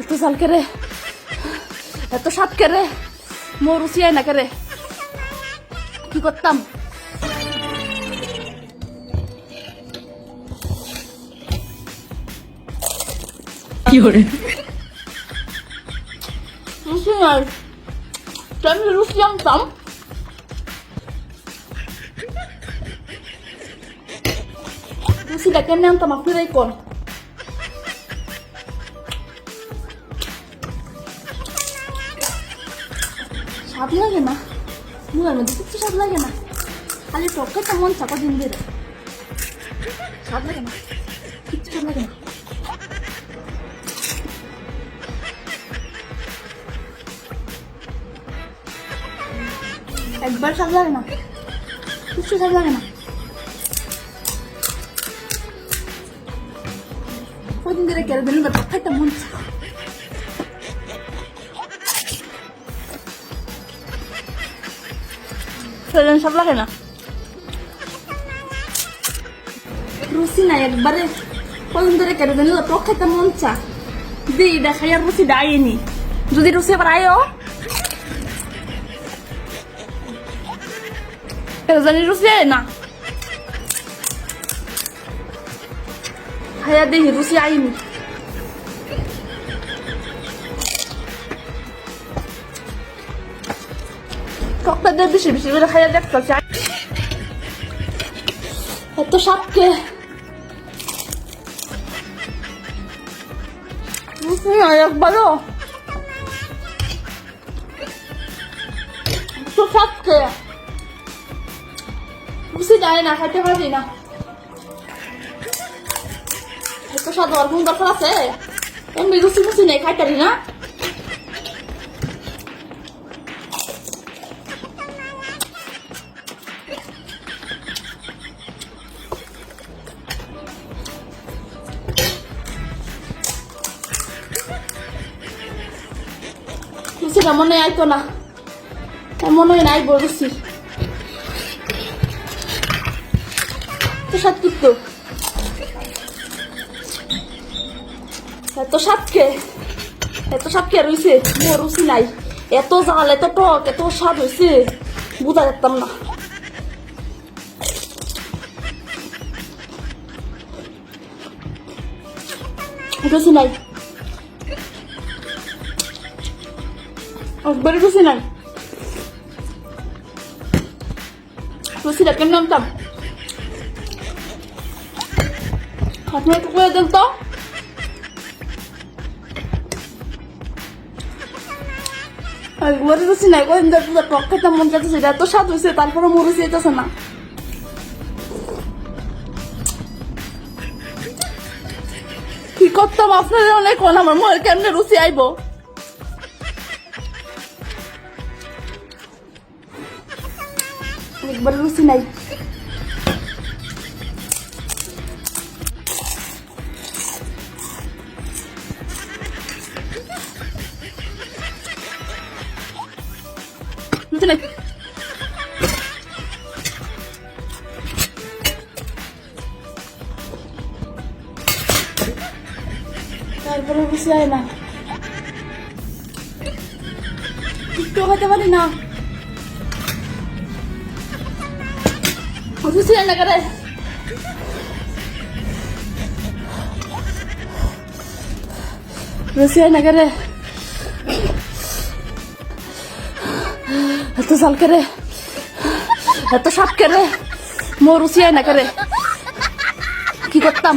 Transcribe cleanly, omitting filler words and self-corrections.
এত জাল কেরে, এত স্বাদ কেরে, মোর রুচি আয় না কেরে, কি করতাম? কি করে রুচি নাই, আমি রুচি আনতাম। রুচিটা কেমনে আনতাম আপনারাই কোন? স্বাদ লাগে না, মুখের মধ্যে কিচ্ছু স্বাদ লাগে না, খালি টকটা তেমন চাপা দিন দিয়ে স্বাদ লাগে না, কিচ্ছু স্বাদ লাগে না। একবার স্বাদ লাগে না, কিচ্ছু স্বাদ লাগে না। কদিন ধরে কেড়ে দিলেন বা টকটা মন স্বাদ লাগে না, রুচি নাই একবারে। কদিন ধরে কেটে দিল টক খাইতে মন চা দিই দেখাই আর রুচি ডাইনি। যদি রুচি আবার আয়ও জানি রুচি আয় না, খাইয়া দেখি রুচি আইনি। টকটা দিয়ে বেশি বেশি করে খাইয়া দেখতে এত স্বাদকে একবারও এত স্বাদকে রুচি যায় না, খাইতে পারি না। এত স্বাদ হওয়ার কোন দরকার আছে? এমনি রুচি মুচি নেই, খাইতে পারি না। রুচিটা মনে আইতো না, মনে হয় নাই বলছি তো স্বাদ কিন্তু এত স্বাদকে রয়েছে। মোর রুচি নাই, এত জাল, এত টক, এত স্বাদ হয়েছে বুঝা যেতাম না। রুচি নাই, একবারে রুচি নাই। রুচিটা কেমন আনতাম আপনি একটু করে দেন তো। একবারে রুচি নাই, কদিন ধরে টক খেতে মন চাইতেছে, এত স্বাদ হয়েছে তারপরে মোর রুচি যেতেছে না। কি করতাম আপনাদের অনেক আমার মনে কেমনে রুচি আইব? একবারে রুচি নাই। রুচি নাই, তারপরে রুচি আয় না, একটু খাইতে পারি না। রুচি আয় না করে, রুচি আয় না করে, এত জাল করে, এত স্বাদ করে, মোর রুচি আয় না করে, কি করতাম?